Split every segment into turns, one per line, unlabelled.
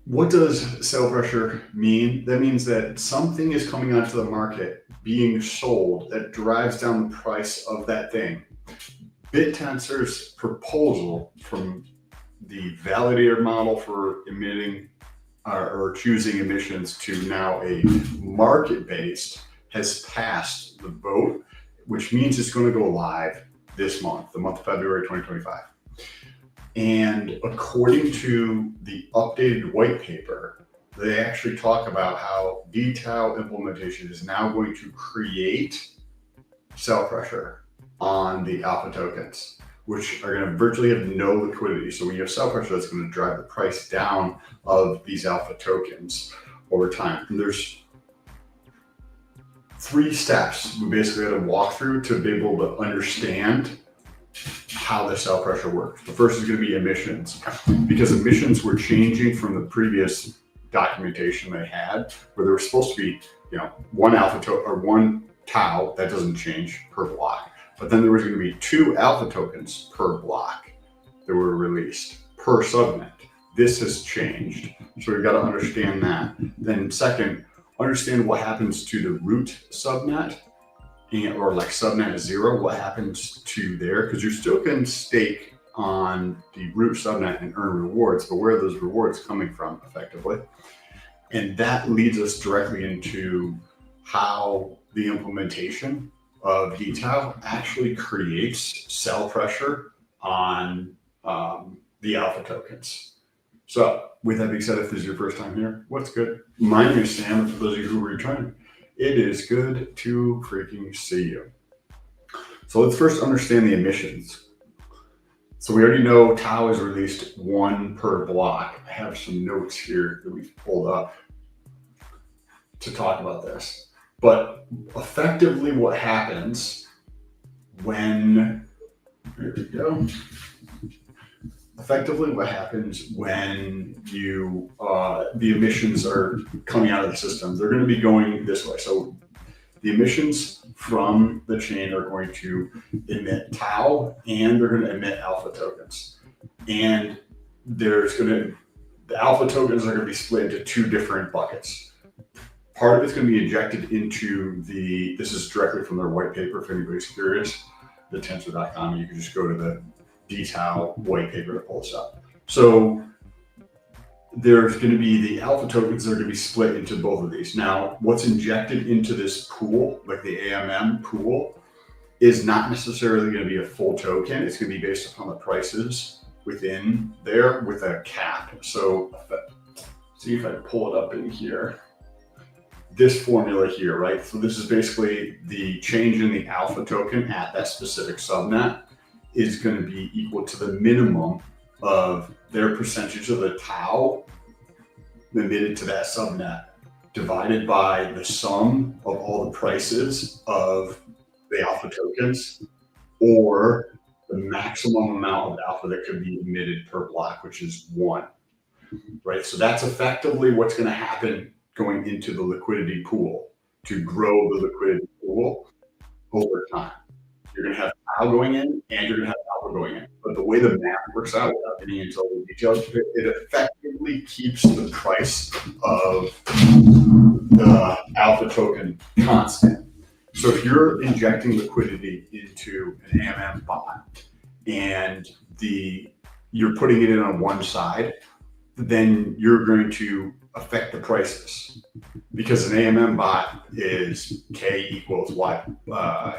What does sell pressure mean? That means that something is coming onto the market, being sold, that drives down the price of that thing. Bittensor's proposal from the validator model for emitting or choosing emissions to now a market-based has passed the vote, which means it's going to go live this month, the month of February 2025. And according to the updated white paper, they actually talk about how DTAO implementation is now going to create sell pressure on the alpha tokens, which are going to virtually have no liquidity. So when you have sell pressure, that's going to drive the price down of these alpha tokens over time. And there's 3 steps we basically had to walk through to be able to understand how the sell pressure works. The first is going to be emissions, because emissions were changing from the previous documentation they had, where there was supposed to be, one alpha token or one tau that doesn't change per block, but then there was going to be 2 alpha tokens per block that were released per subnet. This has changed, so we've got to understand that. Then second, understand what happens to the root subnet, or like subnet 0, what happens to there, because you still can stake on the root subnet and earn rewards, but where are those rewards coming from effectively? And that leads us directly into how the implementation of DTAO actually creates sell pressure on the alpha tokens. So with that being said, if this is your first time here, what's good? My name is Sam, and for those of you who are returning, it is good to freaking see you. So let's first understand the emissions. So we already know tau is released 1 per block. I have some notes here that we've pulled up to talk about this. But effectively what happens when, there we go. Effectively what happens when you, the emissions are coming out of the system, they're going to be going this way. So the emissions from the chain are going to emit tau, and they're going to emit alpha tokens. And the alpha tokens are going to be split into 2 different buckets. Part of it's going to be injected into this is directly from their white paper, if anybody's curious, Bittensor.com, and you can just go to the DTAO white paper to pull this up. So there's going to be the alpha tokens that are going to be split into both of these. Now, what's injected into this pool, like the AMM pool, is not necessarily going to be a full token. It's going to be based upon the prices within there with a cap. So see if I pull it up in here. This formula here, right? So this is basically the change in the alpha token at that specific subnet is going to be equal to the minimum of their percentage of the tau emitted to that subnet divided by the sum of all the prices of the alpha tokens, or the maximum amount of alpha that could be emitted per block, which is 1, right? So that's effectively what's going to happen going into the liquidity pool to grow the liquidity pool over time. You're going to have tau going in, and you're going to have alpha going in. But the way the math works out, without getting into all the details, it effectively keeps the price of the alpha token constant. So if you're injecting liquidity into an AMM bot and you're putting it in on one side, then you're going to affect the prices, because an AMM bot is K equals Y,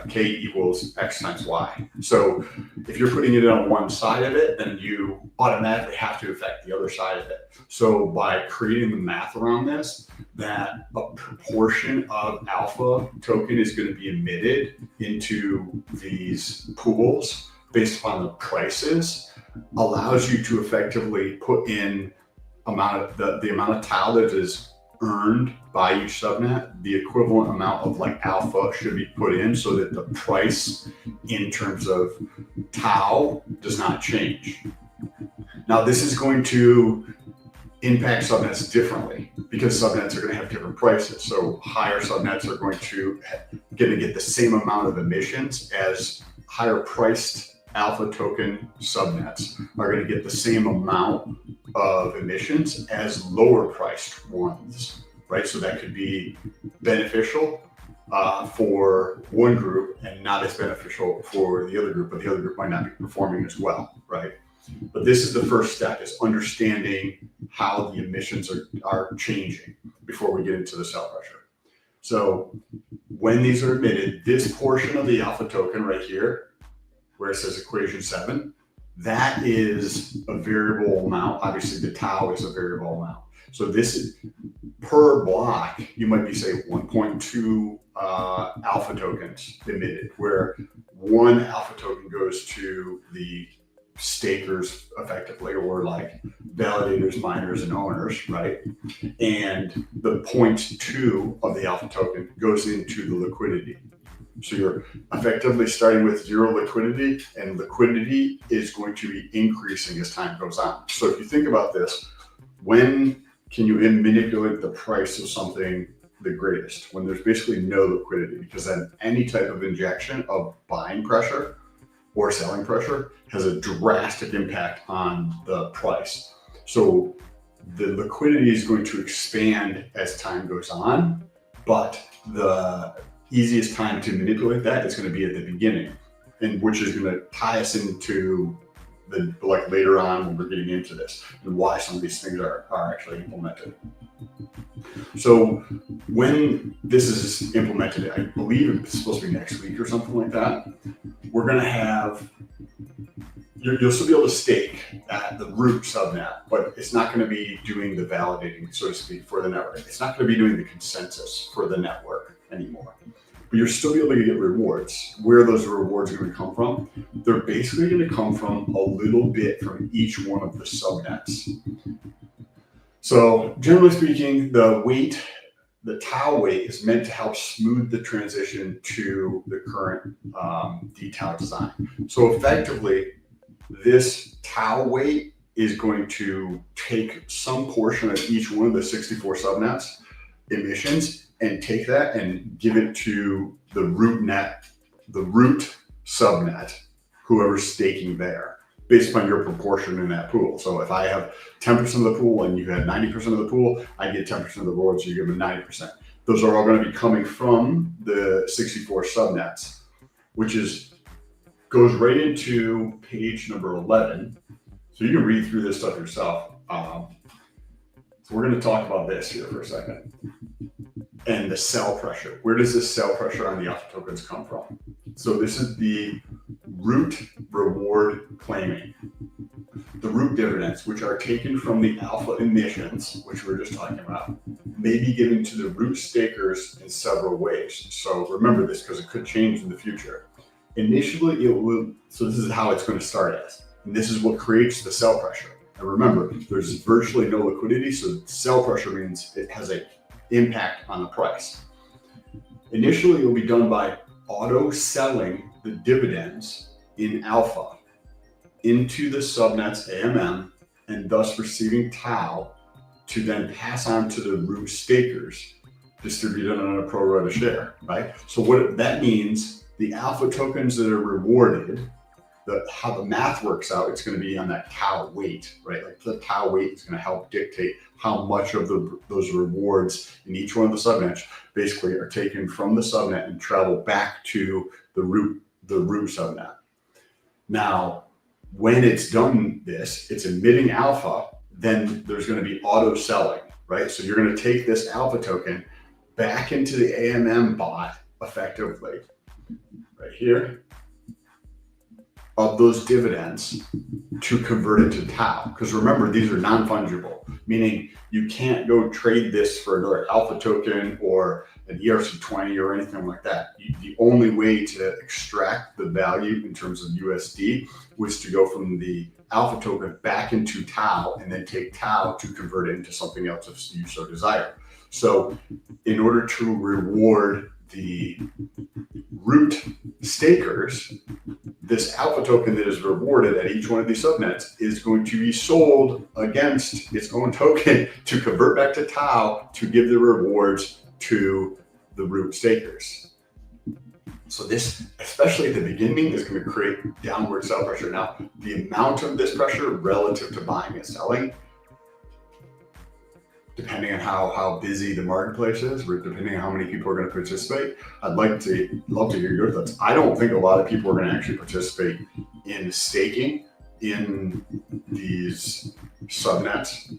K equals X times Y. So if you're putting it on one side of it, then you automatically have to affect the other side of it. So by creating the math around this, that a proportion of alpha token is going to be emitted into these pools based upon the prices, allows you to effectively put in the amount of tau that is earned by each subnet. The equivalent amount of like alpha should be put in so that the price in terms of tau does not change. Now this is going to impact subnets differently, because subnets are going to have different prices. So higher subnets are going to get the same amount of emissions as higher priced alpha token subnets are going to get the same amount of emissions as lower priced ones, right? So that could be beneficial for one group and not as beneficial for the other group, but the other group might not be performing as well, right? But this is the first step, is understanding how the emissions are changing before we get into the cell pressure. So when these are emitted, this portion of the alpha token right here, where it says equation 7, that is a variable amount. Obviously the tau is a variable amount. So this is per block, you might be say 1.2 alpha tokens emitted, where one alpha token goes to the stakers effectively, or like validators, miners, and owners, right? And the 0.2 of the alpha token goes into the liquidity. So you're effectively starting with zero liquidity, and liquidity is going to be increasing as time goes on. So if you think about this, when can you manipulate the price of something the greatest? When there's basically no liquidity, because then any type of injection of buying pressure or selling pressure has a drastic impact on the price. So the liquidity is going to expand as time goes on, but the easiest time to manipulate that is going to be at the beginning, and which is going to tie us into the like later on when we're getting into this and why some of these things are actually implemented. So when this is implemented, I believe it's supposed to be next week or something like that, we're going to have, you'll still be able to stake at the root subnet, but it's not going to be doing the validating, so to speak, for the network. It's not going to be doing the consensus for the network anymore. But you're still be able to get rewards. Where those rewards are going to come from? They're basically going to come from a little bit from each one of the subnets. So generally speaking, the weight, the tau weight, is meant to help smooth the transition to the current DTAO design. So effectively, this tau weight is going to take some portion of each one of the 64 subnets emissions and take that and give it to the root net, the root subnet, whoever's staking there, based upon your proportion in that pool. So if I have 10% of the pool and you had 90% of the pool, I get 10% of the rewards, so you give them 90%. Those are all going to be coming from the 64 subnets, which goes right into page number 11. So you can read through this stuff yourself. So we're going to talk about this here for a second. And the cell pressure. Where does this cell pressure on the alpha tokens come from? So this is the root reward claiming. The root dividends, which are taken from the alpha emissions, which we were just talking about, may be given to the root stakers in several ways. So remember this, because it could change in the future. Initially, it will, so this is how it's going to start as. And this is what creates the cell pressure. And remember, there's virtually no liquidity, so cell pressure means it has an impact on the price. Initially, it will be done by auto selling the dividends in alpha into the subnet's AMM, and thus receiving tau to then pass on to the root stakers, distributed on a pro rata share, right? So what that means, the alpha tokens that are rewarded, how the math works out, it's going to be on that tau weight, right? Like the tau weight is going to help dictate how much of those rewards in each one of the subnets basically are taken from the subnet and travel back to the root subnet. Now, when it's done this, it's emitting alpha, then there's going to be auto selling, right? So you're going to take this alpha token back into the AMM bot effectively, right here, of those dividends to convert it to tau. Because remember, these are non-fungible, meaning you can't go trade this for another alpha token or an ERC20 or anything like that. The only way to extract the value in terms of USD was to go from the alpha token back into tau and then take tau to convert it into something else if you so desire. So in order to reward the root stakers, this alpha token that is rewarded at each one of these subnets is going to be sold against its own token to convert back to tau to give the rewards to the root stakers. So this, especially at the beginning, is going to create downward sell pressure. Now, the amount of this pressure relative to buying and selling depending on how busy the marketplace is, or depending on how many people are going to participate. I'd love to hear your thoughts. I don't think a lot of people are going to actually participate in staking in these subnets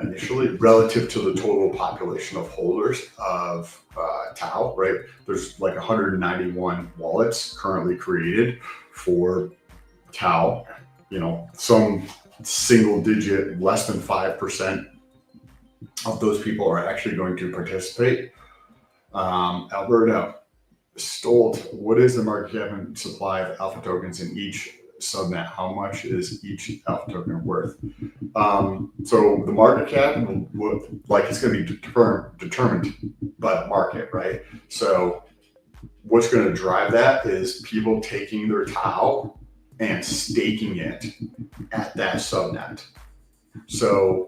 initially relative to the total population of holders of DTAO, right? There's like 191 wallets currently created for DTAO. You know, some single digit, less than 5% of those people are actually going to participate. Alberto, Stolt, what is the market cap and supply of alpha tokens in each subnet? How much is each alpha token worth? So the market cap, it's going to be determined by the market, right? So what's going to drive that is people taking their DTAO and staking it at that subnet. So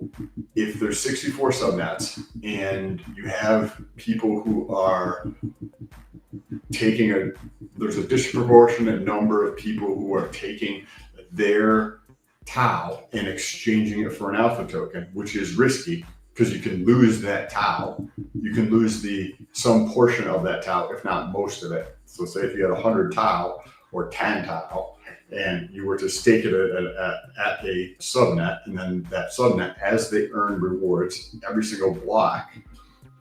if there's 64 subnets and you have people who are there's a disproportionate number of people who are taking their DTAO and exchanging it for an alpha token, which is risky because you can lose that DTAO. You can lose some portion of that DTAO, if not most of it. So say if you had 100 DTAO or 10 DTAO, and you were to stake it at a subnet, and then that subnet, as they earn rewards every single block,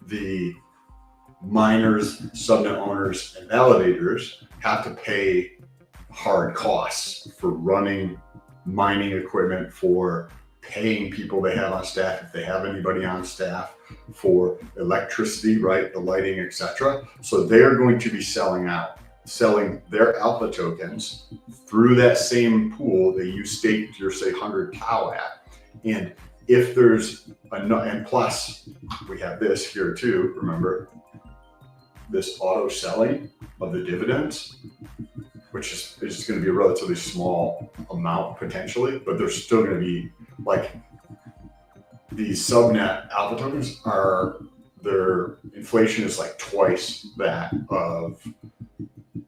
the miners, subnet owners, and validators have to pay hard costs for running mining equipment, for paying people they have on staff, if they have anybody on staff, for electricity, right, the lighting, etc. So they're going to be selling their alpha tokens through that same pool that you staked your, say, 100 DTAO at. And if there's and plus we have this here too, remember, this auto selling of the dividends, which is going to be a relatively small amount potentially, but there's still going to be, like, these subnet alpha tokens their inflation is like twice that of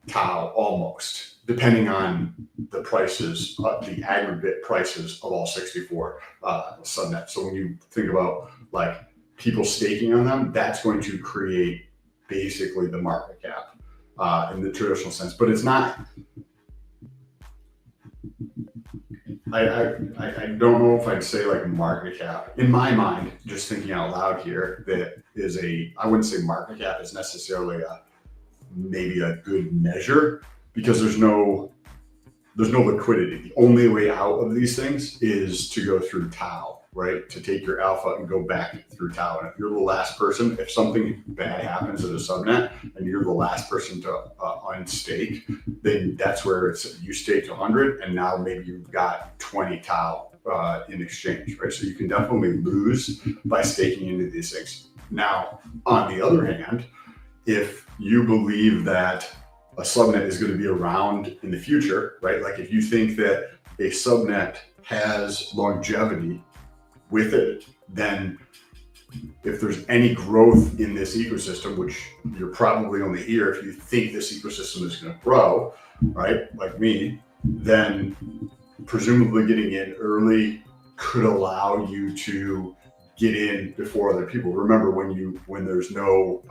DTAO almost, depending on the prices, the aggregate prices of all 64 subnets. So when you think about like people staking on them, that's going to create basically the market cap in the traditional sense, but it's not. I don't know if I'd say like market cap. In my mind, just thinking out loud here, that is I wouldn't say market cap is necessarily maybe a good measure, because there's no liquidity. The only way out of these things is to go through DTAO, right? To take your alpha and go back through DTAO. And if you're the last person, if something bad happens at a subnet and you're the last person to unstake, then that's where you staked 100 and now maybe you've got 20 DTAO in exchange, right? So you can definitely lose by staking into these things. Now, on the other hand, if you believe that a subnet is going to be around in the future, right? Like if you think that a subnet has longevity with it, then if there's any growth in this ecosystem, which you're probably only here if you think this ecosystem is going to grow, right? Like me, then presumably getting in early could allow you to get in before other people. Remember, when there's no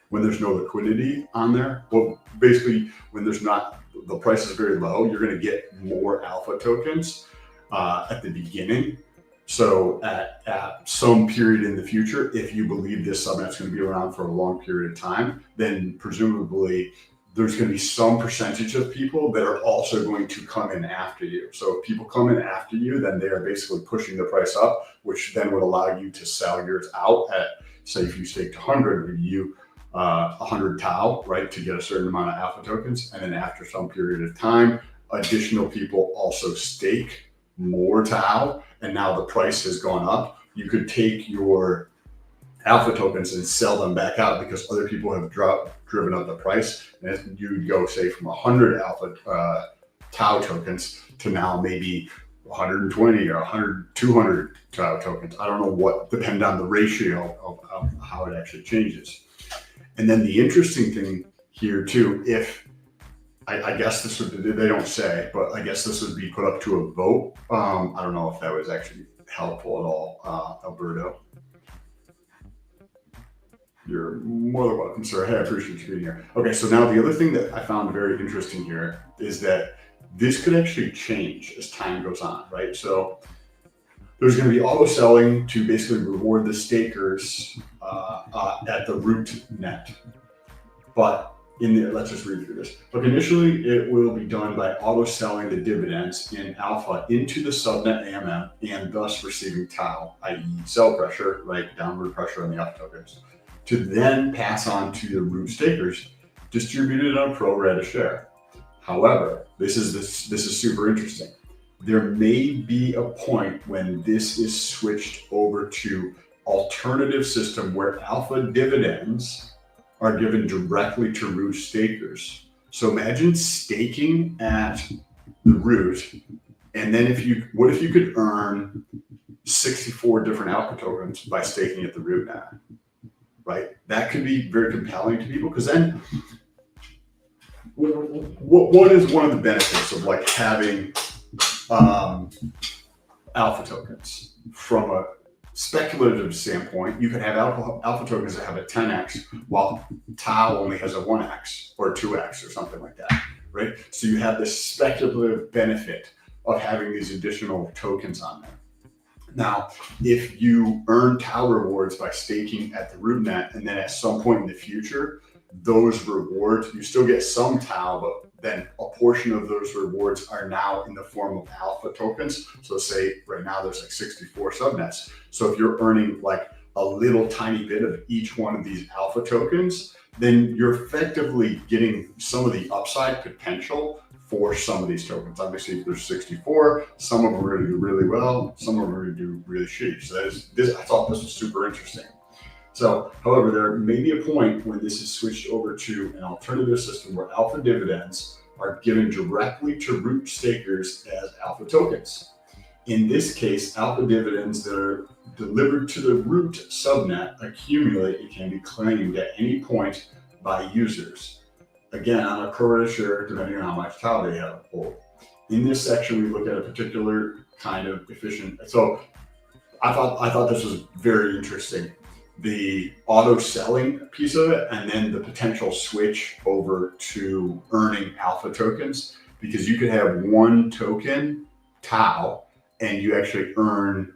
liquidity on there, well, basically when the price is very low, you're going to get more alpha tokens at the beginning. So at some period in the future, if you believe this subnet's going to be around for a long period of time, then presumably there's going to be some percentage of people that are also going to come in after you. So if people come in after you, then they are basically pushing the price up, which then would allow you to sell yours out at, say, if you staked 100, you 100 DTAO, right, to get a certain amount of alpha tokens. And then after some period of time, additional people also stake more DTAO, and now the price has gone up. You could take your alpha tokens and sell them back out because other people have driven up the price, and you would go, say, from 100 alpha DTAO tokens to now maybe 120 or 200 DTAO tokens. I don't know what, depend on the ratio of how it actually changes. And then the interesting thing here too, if I guess this would, they don't say, but I guess this would be put up to a vote. I don't know if that was actually helpful at all, Alberto. You're more than welcome, sir. Hey, I appreciate you being here. Okay, so now the other thing that I found very interesting here is that this could actually change as time goes on, right? So there's going to be auto selling to basically reward the stakers at the root net. But let's just read through this. Look, initially it will be done by auto selling the dividends in alpha into the subnet AMM and thus receiving tau, i.e. sell pressure, right? Downward pressure on the alpha tokens, to then pass on to the root stakers, distributed on a pro rata share. However, this is super interesting. There may be a point when this is switched over to alternative system where alpha dividends are given directly to root stakers. So imagine staking at the root, and then what if you could earn 64 different alpha tokens by staking at the root net, right? That could be very compelling to people, because then what is one of the benefits of like having alpha tokens from a speculative standpoint? You could have alpha tokens that have a 10x while tau only has a 1x or 2x or something like that, right? So you have this speculative benefit of having these additional tokens on there. Now, if you earn tau rewards by staking at the root net, and then at some point in the future, those rewards, you still get some tau, but then a portion of those rewards are now in the form of alpha tokens. So say right now there's like 64 subnets. So if you're earning like a little tiny bit of each one of these alpha tokens, then you're effectively getting some of the upside potential for some of these tokens. Obviously, if there's 64, some of them are going to do really well, some of them are going to do really shitty. So I thought this was super interesting. So, however, there may be a point when this is switched over to an alternative system where alpha dividends are given directly to root stakers as alpha tokens. In this case, alpha dividends that are delivered to the root subnet accumulate and can be claimed at any point by users. Again, on a pro rata share, depending on how much tau they have hold. In this section, we look at a particular kind of efficient. So, I thought this was very interesting. The auto selling piece of it, and then the potential switch over to earning alpha tokens, because you could have one token tau and you actually earn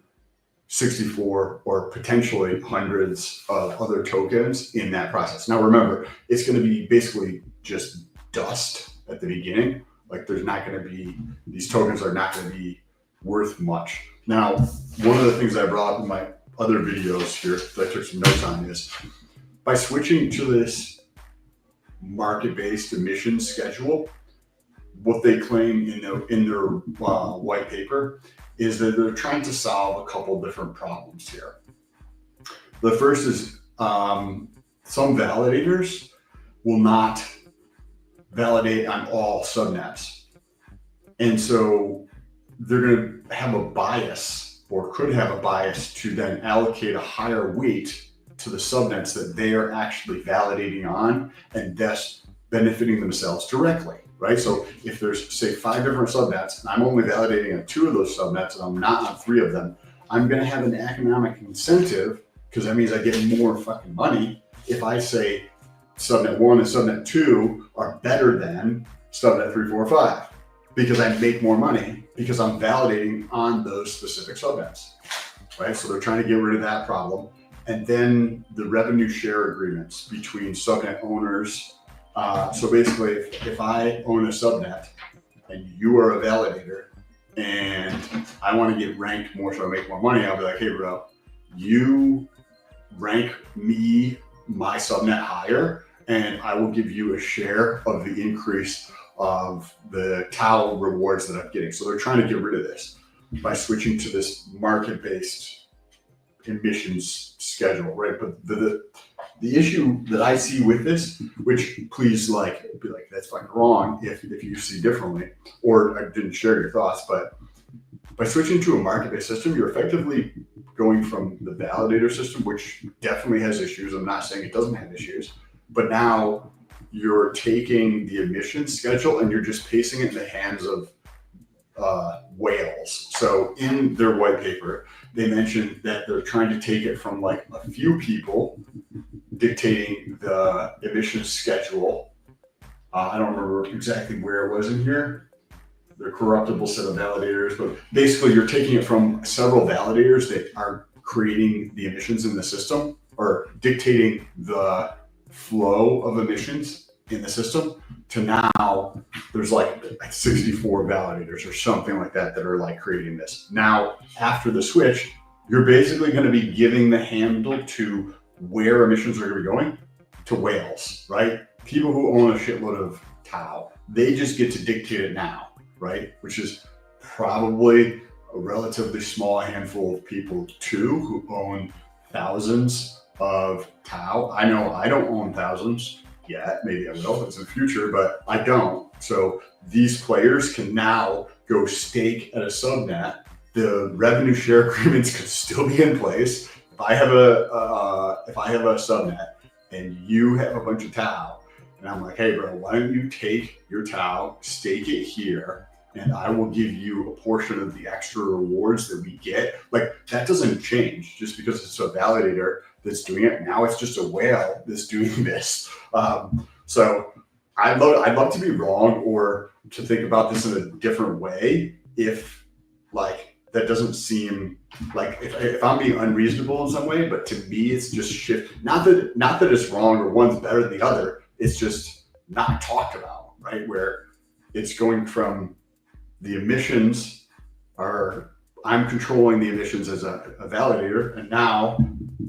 64 or potentially hundreds of other tokens in that process. Now remember, it's going to be basically just dust at the beginning. Like there's not going to be, these tokens are not going to be worth much. Now, one of the things I brought up in my other videos here that I took some notes on is by switching to this market-based emission schedule, what they claim in their white paper is that they're trying to solve a couple different problems here. The first is some validators will not validate on all subnets, and so they're going to have a bias, or could have a bias, to then allocate a higher weight to the subnets that they are actually validating on, and thus benefiting themselves directly, right? So if there's, say, 5 different subnets, and I'm only validating on 2 of those subnets, and I'm not on 3 of them, I'm gonna have an economic incentive, because that means I get more fucking money if I say subnet 1 and subnet 2 are better than subnet 3, 4, 5, because I make more money because I'm validating on those specific subnets, right? So they're trying to get rid of that problem. And then the revenue share agreements between subnet owners. So basically, if I own a subnet and you are a validator and I want to get ranked more so I make more money, I'll be like, hey bro, you rank me, my subnet higher, and I will give you a share of the increase of the tau rewards that I'm getting. So they're trying to get rid of this by switching to this market-based emissions schedule, right? But the issue that I see with this, which please be like, that's fucking wrong if you see differently, or I didn't share your thoughts, but by switching to a market-based system, you're effectively going from the validator system, which definitely has issues. I'm not saying it doesn't have issues, but now you're taking the emissions schedule and you're just placing it in the hands of whales. So in their white paper, they mentioned that they're trying to take it from like a few people dictating the emissions schedule. I don't remember exactly where it was in here. They're corruptible set of validators, but basically you're taking it from several validators that are creating the emissions in the system or dictating the flow of emissions in the system to now there's like 64 validators or something like that that are like creating this. Now, after the switch, you're basically going to be giving the handle to where emissions are going to be going to whales, right? People who own a shitload of TAO, they just get to dictate it now, right? Which is probably a relatively small handful of people too who own thousands of TAO. I know I don't own thousands yet. Maybe I will in the future, but I don't. So these players can now go stake at a subnet. The revenue share agreements could still be in place. If I have a subnet and you have a bunch of TAO, and I'm like, hey bro, why don't you take your TAO, stake it here, and I will give you a portion of the extra rewards that we get. Like that doesn't change just because it's a validator that's doing it. Now it's just a whale that's doing this. So I'd love to be wrong or to think about this in a different way. If like that doesn't seem like if I'm being unreasonable in some way, but to me it's just shift. Not that it's wrong or one's better than the other. It's just not talked about, right? Where it's going from the emissions are, I'm controlling the emissions as a validator, and now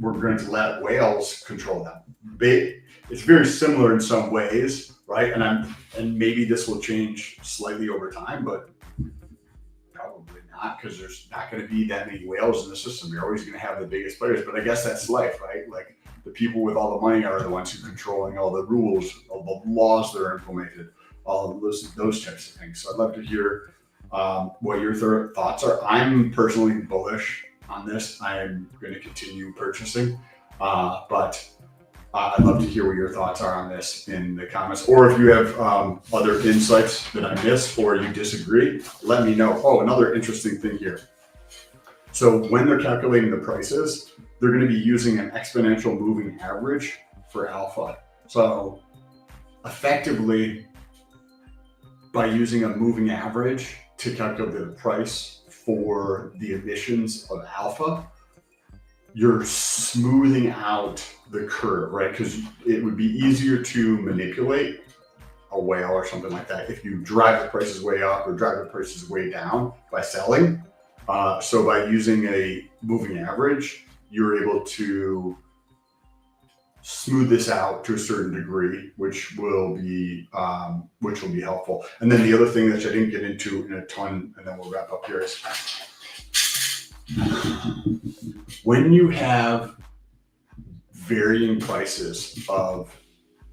we're going to let whales control them. It's very similar in some ways, right? And maybe this will change slightly over time, but probably not, because there's not going to be that many whales in the system. You're always going to have the biggest players, but I guess that's life, right? Like the people with all the money are the ones who are controlling all the rules, all the laws that are implemented, all of those types of things. So I'd love to hear what your thoughts are. I'm personally bullish on this. I'm going to continue purchasing, but I'd love to hear what your thoughts are on this in the comments, or if you have other insights that I missed or you disagree, let me know. Oh, another interesting thing here. So when they're calculating the prices, they're going to be using an exponential moving average for alpha. So effectively, by using a moving average to calculate the price for the emissions of alpha, you're smoothing out the curve, right? Because it would be easier to manipulate a whale or something like that if you drive the prices way up or drive the prices way down by selling. So by using a moving average, you're able to smooth this out to a certain degree, which will be helpful. And then the other thing that I didn't get into in a ton, and then we'll wrap up here, is when you have varying prices of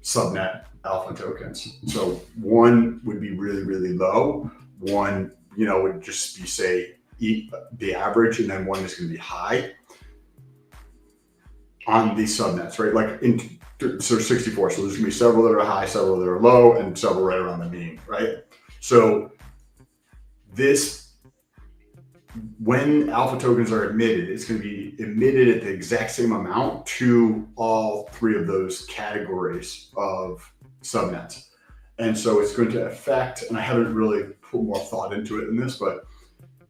subnet alpha tokens. So one would be really, really low. One, would just be say the average, and then one is going to be high on these subnets, right? Like so 64. So there's gonna be several that are high, several that are low, and several right around the mean, right? So when alpha tokens are emitted, it's going to be emitted at the exact same amount to all three of those categories of subnets. And so it's going to affect, and I haven't really put more thought into it in this, but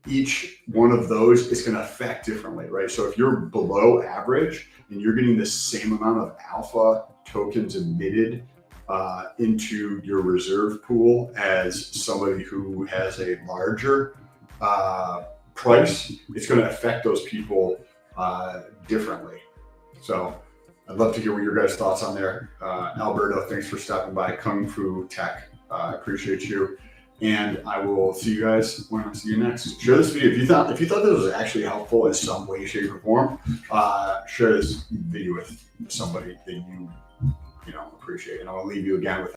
each one of those is going to affect differently, right? So if you're below average and you're getting the same amount of alpha tokens emitted into your reserve pool as somebody who has a larger price, it's going to affect those people differently. So I'd love to hear what your guys' thoughts on there. Alberto, thanks for stopping by. Kung Fu Tech, I appreciate you. And I will see you guys when I see you next. Share this video if you thought this was actually helpful in some way, shape, or form. Share this video with somebody that you appreciate. And I'll leave you again with